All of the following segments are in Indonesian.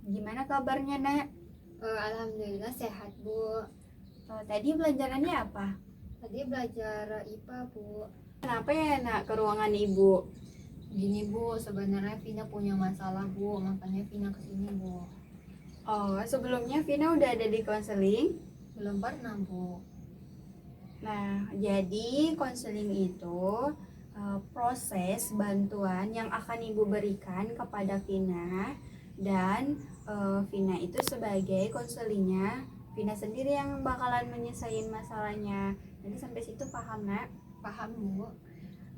Gimana kabarnya, Nak? Alhamdulillah sehat, Bu. Tadi pelajarannya apa? Tadi belajar IPA, Bu. Kenapa ya, Nak, ke ruangan Ibu? Gini, Bu, sebenarnya Vina punya masalah, Bu. Makanya Vina kesini, Bu. Oh, sebelumnya Vina udah ada di konseling. Belum pernah, Bu. Nah, jadi konseling itu proses bantuan yang akan Ibu berikan kepada Vina, dan Vina itu sebagai konselingnya, Vina sendiri yang bakalan menyelesaikan masalahnya. Jadi sampai situ paham, Nak? Paham, Bu?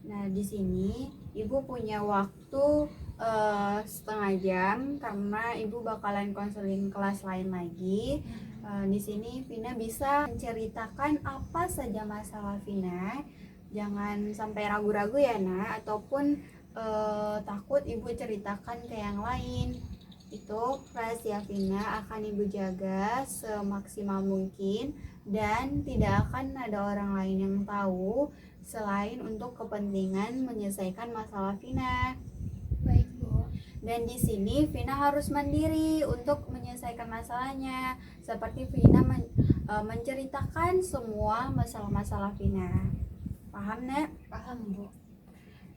Nah, di sini Ibu punya waktu setengah jam karena Ibu bakalan konseling kelas lain lagi. Di sini Vina bisa menceritakan apa saja masalah Vina. Jangan sampai ragu-ragu ya, Nak, ataupun takut Ibu ceritakan ke yang lain. Itu rahasia Vina akan Ibu jaga semaksimal mungkin dan tidak akan ada orang lain yang tahu selain untuk kepentingan menyelesaikan masalah Vina. Baik, Bu. Dan di sini Vina harus mandiri untuk menyelesaikan masalahnya. Seperti Vina menceritakan semua masalah-masalah Vina. Paham, Nak? Paham, Bu.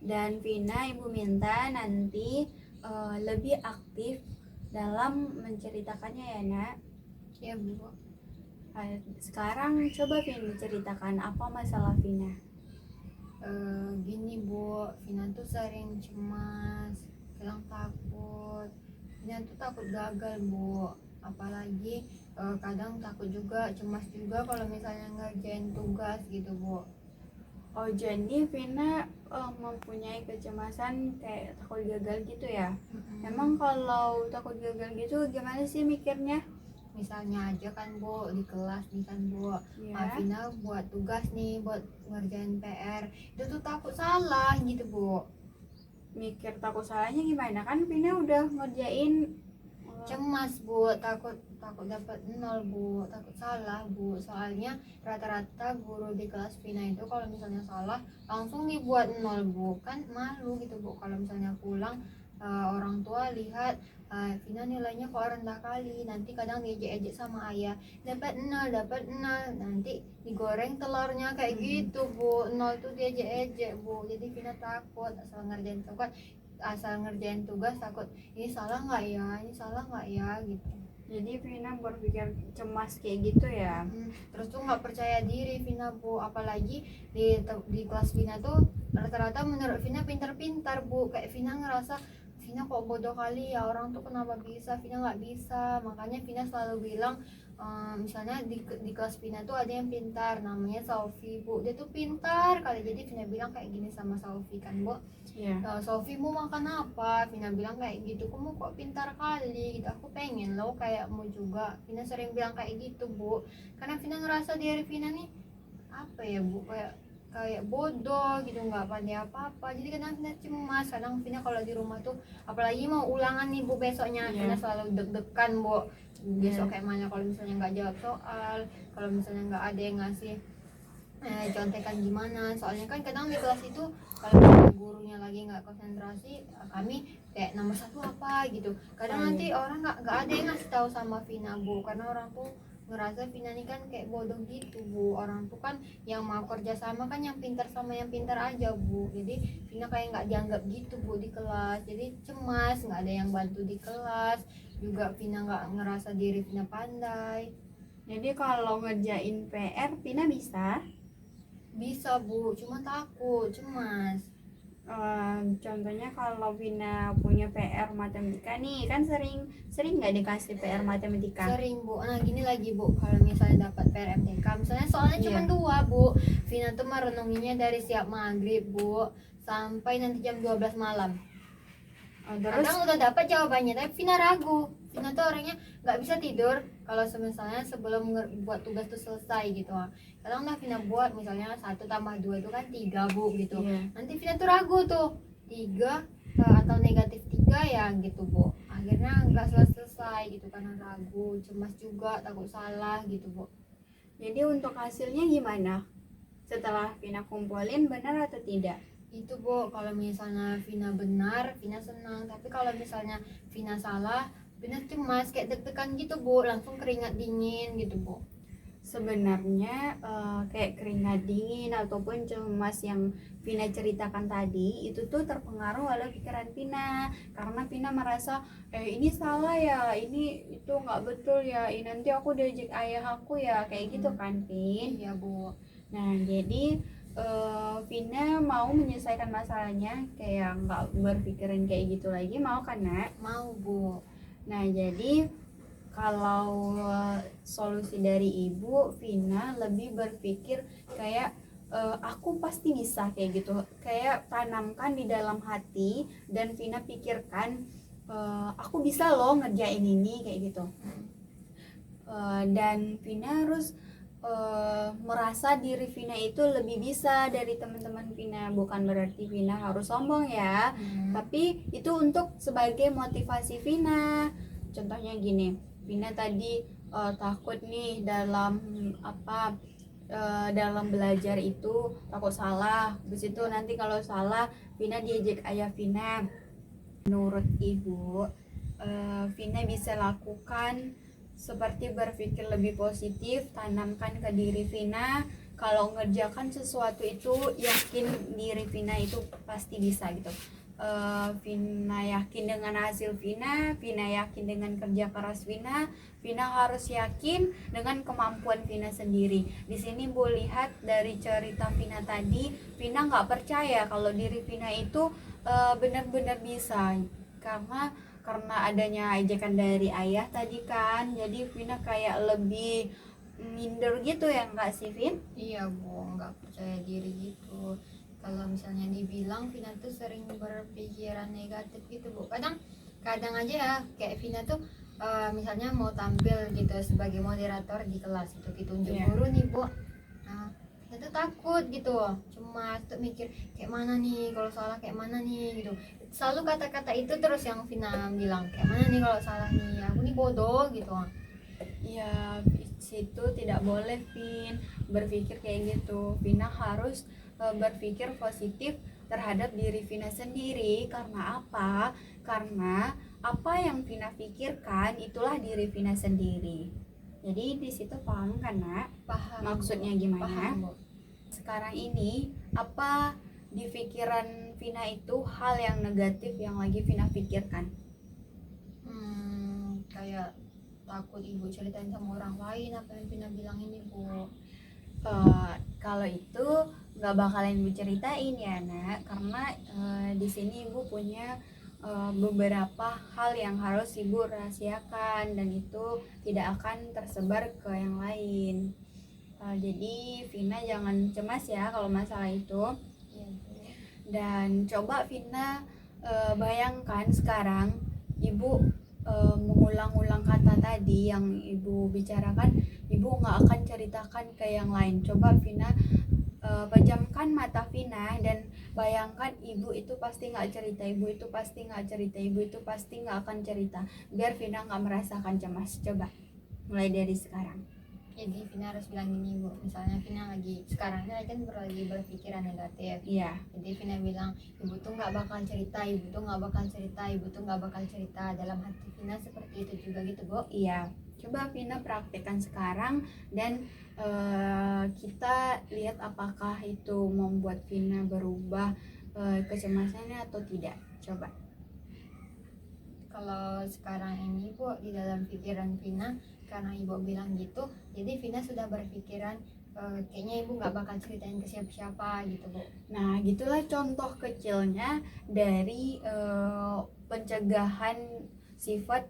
Dan Vina Ibu minta nanti lebih aktif dalam menceritakannya ya, Nak. Ya, Bu. Sekarang coba Vina ceritakan apa masalah Vina. Gini, Bu, Vina tuh sering cemas, kadang takut. Vina tuh takut gagal, Bu. Apalagi kadang takut juga, cemas juga kalau misalnya ngerjain tugas gitu, Bu. Oh, jadi Vina mempunyai kecemasan kayak takut gagal gitu ya? Emang kalau takut gagal gitu gimana sih mikirnya? Misalnya aja kan, Bu, di kelas nih kan, Bu, Ya, Vina buat tugas nih, buat ngerjain PR, itu tuh takut salah gitu, Bu. mikir takut salahnya gimana? Kan Vina udah ngerjain. Cemas, Bu, takut takut dapat nol, Bu, takut salah, Bu. Soalnya rata-rata guru di kelas Vina itu kalau misalnya salah langsung dibuat nol, Bu. Kan malu gitu, Bu, kalau misalnya pulang orang tua lihat Vina nilainya kok rendah kali, nanti kadang diejek-ejek sama ayah, dapat nol, nanti digoreng telurnya kayak gitu, Bu. Nol tuh diejek-ejek, Bu. Jadi Vina takut asal ngerjain tugas takut ini salah nggak ya gitu. Jadi Vina berpikir cemas kayak gitu ya? Terus tuh nggak percaya diri Vina, Bu. Apalagi di kelas Vina tuh rata-rata menurut Vina pintar-pintar, Bu. Kayak Vina ngerasa Vina kok bodoh kali ya, orang tuh kenapa bisa, Vina nggak bisa. Makanya Vina selalu bilang misalnya di kelas Vina tuh ada yang pintar namanya Sofi, Bu. Dia tuh pintar kali, jadi Vina bilang kayak gini sama Sofi kan, Bu. Iya. Sofi mau makan apa? Vina bilang kayak gitu. Kamu kok pintar kali gitu. Aku pengen lo kayakmu juga. Vina sering bilang kayak gitu, Bu. Karena Vina ngerasa diri Vina nih apa ya, Bu, kayak bodoh gitu, nggak pandai apa-apa. Jadi kadang Vina cemas. Kadang Vina kalau di rumah tuh apalagi mau ulangan nih, Bu, besoknya, Vina selalu deg-degan, Bu. Besok kayak mana kalau misalnya nggak jawab soal, kalau misalnya nggak ada yang ngasih contekan gimana. Soalnya kan kadang di kelas itu kalau misalnya gurunya lagi nggak konsentrasi, kami kayak nomor satu apa gitu. Kadang nanti orang nggak ada yang ngasih tahu sama Vina, Bu, karena orang tuh ngerasa Vina ini kan kayak bodoh gitu, Bu. Orang tuh kan yang mau kerja sama kan yang pintar sama yang pintar aja, Bu. Jadi Vina kayak nggak dianggap gitu, Bu, di kelas. Jadi cemas, nggak ada yang bantu di kelas juga. Vina nggak ngerasa diri Vina pandai. Jadi kalau ngerjain PR Vina Bisa, Bu, cuma takut, cemas. contohnya kalau Vina punya PR matematika nih, kan sering nggak dikasih PR matematika? Sering, Bu. Nah gini lagi, Bu, kalau misalnya dapat PR MTK misalnya soalnya cuma 2, Bu, Vina tuh merenunginya dari siap maghrib, Bu, sampai nanti jam 12 malam. Terus Kadang udah dapat jawabannya tapi Vina ragu. Vina tuh orangnya nggak bisa tidur kalau misalnya sebelum buat tugas tuh selesai gitu. Kadang udah Vina buat misalnya 1 tambah 2 itu kan 3, Bu, gitu. Nanti Vina tuh ragu tuh 3 atau negatif 3 ya gitu, Bu. Akhirnya nggak selesai gitu karena ragu, cemas juga, takut salah gitu, Bu. jadi untuk hasilnya gimana? Setelah Vina kumpulin benar atau tidak? Itu, Bu, kalau misalnya Vina benar, Vina senang. Tapi kalau misalnya Vina salah, Vina cemas kayak deg-degan gitu Bu, langsung keringat dingin gitu Bu. Sebenarnya kayak keringat dingin ataupun cemas yang Vina ceritakan tadi itu tuh terpengaruh oleh pikiran Vina, karena Vina merasa ini salah ya, ini itu nggak betul ya, ini nanti aku diajak ayah aku ya, kayak gitu kan Vin. Iya Bu. Nah jadi Vina mau menyelesaikan masalahnya kayak nggak berpikiran kayak gitu lagi, mau kan Nak? Mau Bu. Nah jadi kalau solusi dari ibu, Vina lebih berpikir kayak aku pasti bisa kayak gitu, kayak tanamkan di dalam hati dan Vina pikirkan aku bisa loh ngerjain ini kayak gitu. Dan Vina harus merasa diri Vina itu lebih bisa dari teman-teman Vina, bukan berarti Vina harus sombong ya, tapi itu untuk sebagai motivasi Vina. Contohnya gini, Vina tadi takut nih dalam dalam belajar itu takut salah. Habis itu nanti kalau salah Vina diajak ayah Vina. Menurut ibu, Vina bisa lakukan seperti berpikir lebih positif, tanamkan ke diri Vina. Kalau ngerjakan sesuatu itu yakin diri Vina itu pasti bisa gitu. Vina yakin dengan hasil Vina yakin dengan kerja keras Vina harus yakin dengan kemampuan Vina sendiri. Di sini Bu lihat dari cerita Vina tadi, Vina nggak percaya kalau diri Vina itu benar-benar bisa, karena adanya ajakan dari ayah tadi kan, jadi Vina kayak lebih minder gitu ya, nggak sih Vin? Iya Bu, nggak percaya diri gitu. Kalau misalnya dibilang Vina tuh sering berpikiran negatif gitu Bu. Kadang aja ya kayak Vina tuh misalnya mau tampil gitu sebagai moderator di kelas itu ditunjuk guru nih Bu. Nah, Vina tuh takut gitu, cuma tuh mikir kayak mana nih kalau salah, kayak mana nih gitu. Selalu kata-kata itu terus yang Vina bilang, kayak mana nih kalau salah nih, aku nih bodoh gitu. Ya situ tidak boleh Vin berpikir kayak gitu. Vina harus berpikir positif terhadap diri Vina sendiri. Karena apa? Karena apa yang Vina pikirkan itulah diri Vina sendiri. Jadi di situ paham kan Nak? Paham Maksudnya Bu. gimana? Paham Bu. Sekarang ini apa di pikiran Vina itu hal yang negatif yang lagi Vina pikirkan? Kayak takut ibu ceritain sama orang lain apa yang Vina bilang ini Bu. Kalau itu nggak bakalan ibu ceritain ya Nak, karena di sini ibu punya beberapa hal yang harus ibu rahasiakan dan itu tidak akan tersebar ke yang lain. Jadi Vina jangan cemas ya kalau masalah itu. Iya Bu. Dan coba Vina bayangkan sekarang ibu mengulang-ulang kata tadi yang ibu bicarakan, ibu nggak akan ceritakan ke yang lain. Coba Vina pejamkan mata Vina dan bayangkan ibu itu pasti nggak cerita, ibu itu pasti nggak cerita, ibu itu pasti nggak akan cerita, biar Vina nggak merasakan cemas. Coba mulai dari sekarang. Jadi Vina harus bilang gini Bu, misalnya Vina lagi sekarang ini kan lagi berpikiran negatif. Iya. Jadi Vina bilang ibu tuh nggak bakal cerita, ibu tuh nggak bakal cerita, ibu tuh nggak bakal cerita. Dalam hati Vina seperti itu juga gitu Bu. Iya. Coba Vina praktekkan sekarang dan kita lihat apakah itu membuat Vina berubah kecemasannya atau tidak. Coba. Kalau sekarang ini Bu, di dalam pikiran Vina, karena ibu bilang gitu, jadi Vina sudah berpikiran kayaknya ibu nggak bakal ceritain ke siapa-siapa gitu Bu. Nah gitulah contoh kecilnya dari pencegahan sifat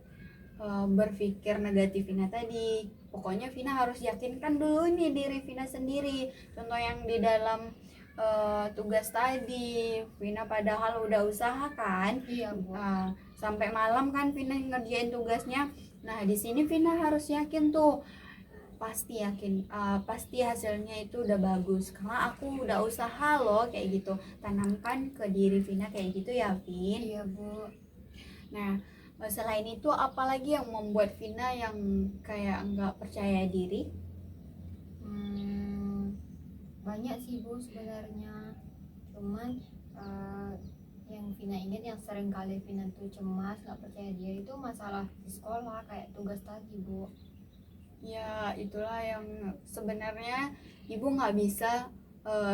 berpikir negatif Vina tadi. Pokoknya Vina harus yakinkan dulu nih diri Vina sendiri. Contoh yang di dalam tugas tadi, Vina padahal udah usaha kan. Iya Bu. Sampai malam kan Vina ngerjain tugasnya. Nah di sini Vina harus yakin tuh, pasti yakin, pasti hasilnya itu udah bagus karena aku udah usaha loh kayak gitu. Tanamkan ke diri Vina kayak gitu ya Vin. Iya Bu. Nah selain itu apalagi yang membuat Vina yang kayak nggak percaya diri? Banyak sih Bu sebenarnya, cuman yang Vina ingat yang sering kali Vina tuh cemas nggak percaya diri itu masalah di sekolah kayak tugas tadi Bu. Ya itulah yang sebenarnya ibu nggak bisa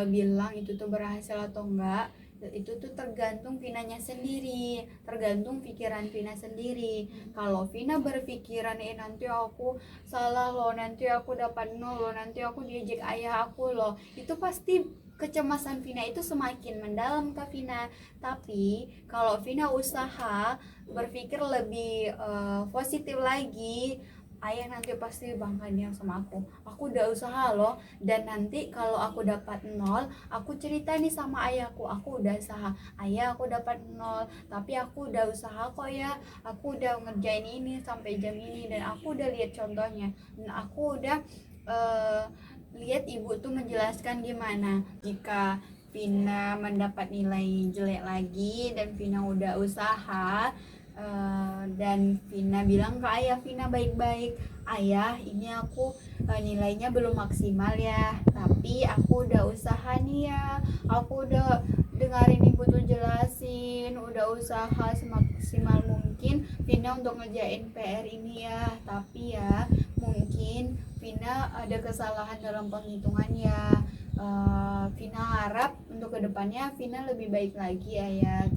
bilang itu tuh berhasil atau enggak. Itu tuh tergantung Vinanya sendiri, tergantung pikiran Vina sendiri. Kalau Vina berpikiran nanti aku salah loh, nanti aku dapat nol loh, nanti aku diejek ayah aku loh, itu pasti kecemasan Vina itu semakin mendalam ke Vina. Tapi kalau Vina usaha berpikir lebih positif lagi, ayah nanti pasti banggain sama aku udah usaha loh, dan nanti kalau aku dapat nol, aku cerita nih sama ayahku, aku udah usaha ayah, aku dapat nol tapi aku udah usaha kok ya, aku udah ngerjain ini sampai jam ini, dan aku udah lihat contohnya, dan aku udah eh, lihat ibu tuh menjelaskan gimana jika Vina mendapat nilai jelek lagi dan Vina udah usaha. Dan Vina bilang ke ayah Vina baik-baik, ayah ini aku nilainya belum maksimal ya, tapi aku udah usaha nih ya, aku udah dengerin ibu tuh jelasin, udah usaha semaksimal mungkin Vina untuk ngerjain PR ini ya, tapi ya mungkin Vina ada kesalahan dalam penghitungan ya. Vina harap untuk kedepannya Vina lebih baik lagi ayah.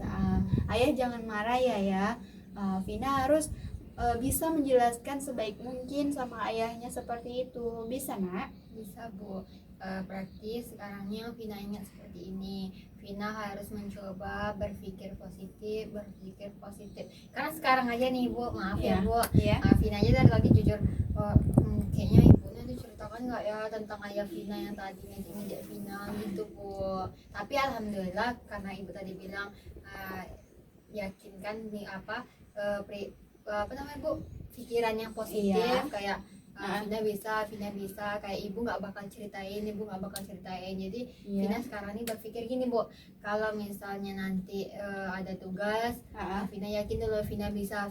Ayah jangan marah ya. Vina harus bisa menjelaskan sebaik mungkin sama ayahnya seperti itu. Bisa nak? Bisa Bu. Berarti sekarangnya Vina ingat seperti ini, Vina harus mencoba berpikir positif karena sekarang aja nih Bu, maaf ya Bu, Vina aja dari tadi jujur kayaknya ibunya tuh ceritakan nggak ya tentang ayah Vina yang tadi ngejek Vina gitu Bu. Tapi alhamdulillah karena ibu tadi bilang yakinkan nih apa namanya Bu, pikiran yang positif, kayak Vina bisa kayak ibu nggak bakal ceritain, jadi Vina sekarang ini berpikir gini Bu, kalau misalnya nanti ada tugas, Vina yakin dulu Vina bisa,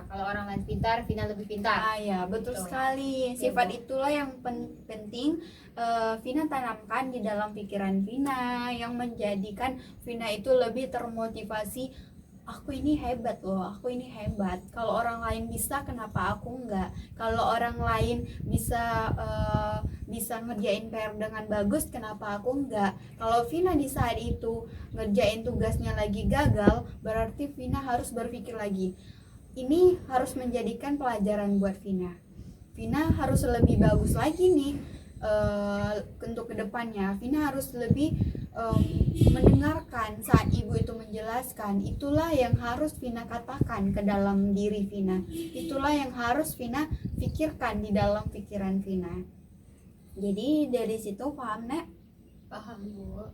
kalau orang lain pintar Vina lebih pintar. Ya betul sekali, sifat itulah yang penting Vina tanamkan di dalam pikiran Vina, yang menjadikan Vina itu lebih termotivasi. Aku ini hebat loh, aku ini hebat. Kalau orang lain bisa, kenapa aku enggak? Kalau orang lain bisa ngerjain PR dengan bagus, kenapa aku enggak? Kalau Vina di saat itu ngerjain tugasnya lagi gagal, berarti Vina harus berpikir lagi. Ini harus menjadikan pelajaran buat Vina. Vina harus lebih bagus lagi nih untuk kedepannya. Vina harus lebih mendengarkan saat ibu itu menjelaskan. Itulah yang harus Vina katakan ke dalam diri Vina. Itulah yang harus Vina pikirkan di dalam pikiran Vina. Jadi dari situ paham nak? Paham Bu.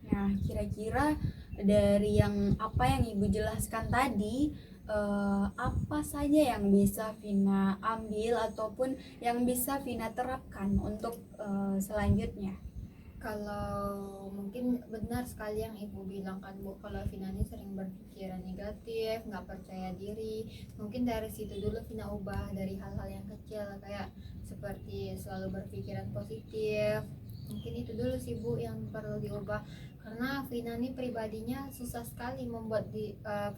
Nah kira-kira dari yang apa yang ibu jelaskan tadi, apa saja yang bisa Vina ambil ataupun yang bisa Vina terapkan untuk selanjutnya? Kalau mungkin benar sekali yang ibu bilang kan Bu, kalau Vina ini sering berpikiran negatif, nggak percaya diri, mungkin dari situ dulu Vina ubah dari hal-hal yang kecil kayak seperti selalu berpikiran positif. Mungkin itu dulu sih Bu yang perlu diubah, karena Vina ini pribadinya susah sekali membuat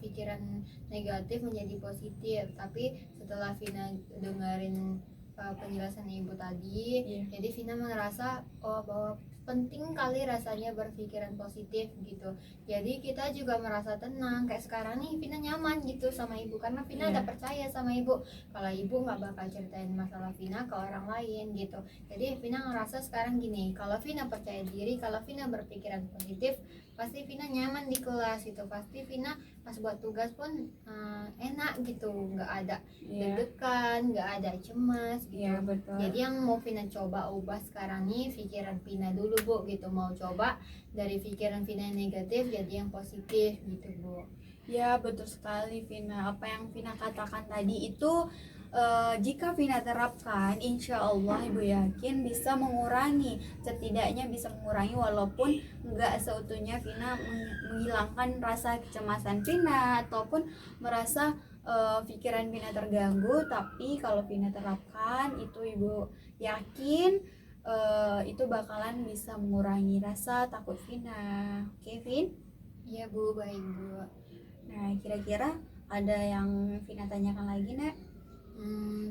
pikiran negatif menjadi positif. Tapi setelah Vina dengerin penjelasan ibu tadi, jadi Vina merasa bahwa penting kali rasanya berpikiran positif gitu. Jadi kita juga merasa tenang, kayak sekarang nih Vina nyaman gitu sama ibu, karena Vina udah percaya sama ibu kalau ibu nggak bakal ceritain masalah Vina ke orang lain gitu. Jadi Vina ngerasa sekarang gini, kalau Vina percaya diri, kalau Vina berpikiran positif, pasti Vina nyaman di kelas gitu. Pasti Vina pas buat tugas pun enak gitu, nggak ada deg-degan, nggak ada cemas gitu. Betul. Jadi yang mau Vina coba ubah sekarang nih pikiran Vina dulu Bu gitu, mau coba dari pikiran Vina yang negatif jadi yang positif gitu Bu. Ya betul sekali Vina, apa yang Vina katakan tadi itu jika Vina terapkan, insya Allah ibu yakin bisa mengurangi, setidaknya bisa mengurangi walaupun nggak seutuhnya Vina menghilangkan rasa kecemasan Vina ataupun merasa pikiran Vina terganggu. Tapi kalau Vina terapkan itu ibu yakin itu bakalan bisa mengurangi rasa takut Vina. Oke Vin? Iya Bu, baik Bu. Nah, kira-kira ada yang Vina tanyakan lagi, Nak?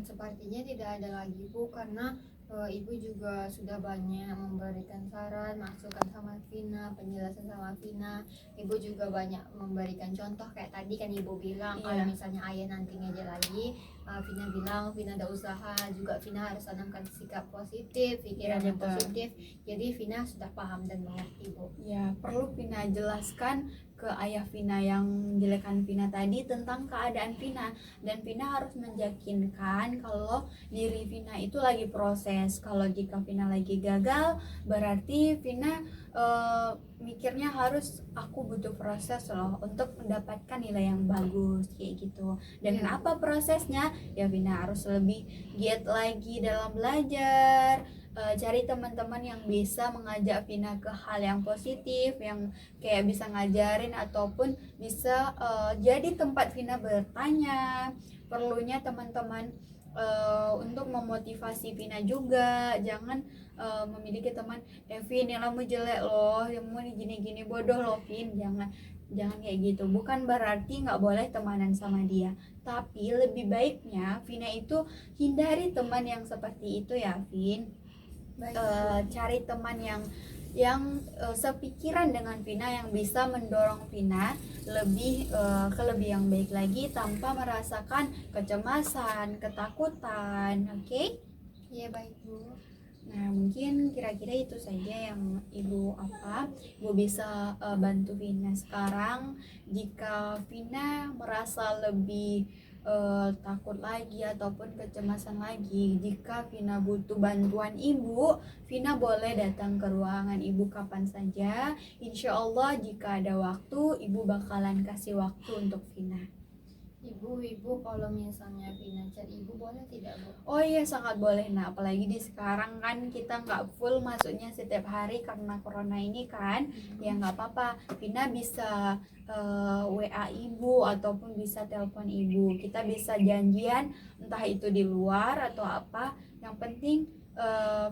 Sepertinya tidak ada lagi Bu, karena Ibu juga sudah banyak memberikan saran, masukan sama Vina, penjelasan sama Vina. Ibu juga banyak memberikan contoh kayak tadi kan Ibu bilang Iya. kalau misalnya ayah nanti ngejek lagi, Vina bilang Vina ada usaha juga, Vina harus tanamkan sikap positif, pikiran Iya, yang betul. positif. Jadi Vina sudah paham dan mengerti Bu. Ya, perlu Vina jelaskan ke ayah Vina yang jelekan Vina tadi tentang keadaan Vina, dan Vina harus meyakinkan kalau diri Vina itu lagi proses. Kalau jika Vina lagi gagal, berarti Vina mikirnya harus aku butuh proses loh untuk mendapatkan nilai yang bagus kayak gitu. Dan Iya. apa prosesnya? Ya Vina harus lebih giat lagi dalam belajar, cari teman-teman yang bisa mengajak Vina ke hal yang positif, yang kayak bisa ngajarin ataupun bisa jadi tempat Vina bertanya. Perlunya teman-teman untuk memotivasi Vina juga. Jangan memiliki teman, Vin nilaimu jelek loh, kamu gini-gini bodoh loh Vin. Jangan kayak gitu. Bukan berarti nggak boleh temanan sama dia, tapi lebih baiknya Vina itu hindari teman yang seperti itu ya Vin. Baik. Cari teman yang sepikiran dengan Vina, yang bisa mendorong Vina lebih ke lebih yang baik lagi tanpa merasakan kecemasan, ketakutan. Oke? Iya baik Bu. Nah, mungkin kira-kira itu saja yang Ibu bisa bantu Vina sekarang. Jika Vina merasa lebih takut lagi ataupun kecemasan lagi, jika Vina butuh bantuan Ibu, Vina boleh datang ke ruangan Ibu kapan saja. Insya Allah jika ada waktu, Ibu bakalan kasih waktu untuk Vina. Ibu kalau misalnya Vina chat Ibu boleh tidak Bu? Oh iya, sangat boleh. Nah, apalagi di sekarang kan kita nggak full masuknya setiap hari karena corona ini kan. Ya nggak apa-apa, Vina bisa WA Ibu ataupun bisa telepon Ibu. Kita bisa janjian entah itu di luar atau apa. Yang penting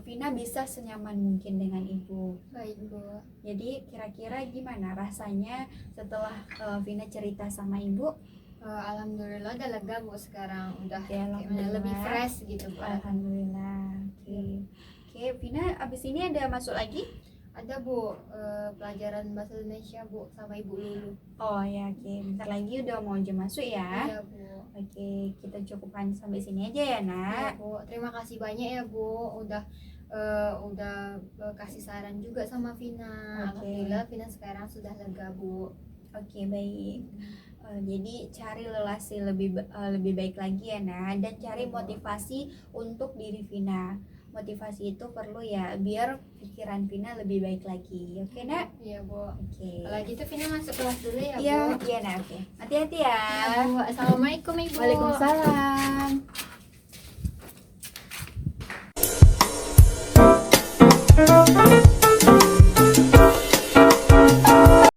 Vina bisa senyaman mungkin dengan Ibu. Baik Bu. Jadi kira-kira gimana rasanya setelah Vina cerita sama Ibu? Alhamdulillah udah lega Bu sekarang, udah Ya, alhamdulillah. lebih fresh gitu Bu. Alhamdulillah. Oke, Vina abis ini ada masuk lagi? Ada Bu, pelajaran bahasa Indonesia Bu sama Ibu Lulu. Oh ya, oke. Bentar lagi udah mau jam masuk ya. Iya Bu. Oke, kita cukupkan sampai sini aja ya, Iya Nak. Bu, terima kasih banyak ya Bu, udah kasih saran juga sama Vina. Oke. Alhamdulillah Vina sekarang sudah lega Bu. Oke, baik. Jadi cari relasi lebih baik lagi ya, Nak, dan cari motivasi untuk diri Vina. Motivasi itu perlu ya biar pikiran Vina lebih baik lagi. Oke, Nak? Iya Bu. Oke. Kalau gitu Vina masuk kelas dulu ya Bu. Iya, iya, Nak. Oke. Hati-hati ya. Iya Bu. Assalamualaikum Ibu. Waalaikumsalam.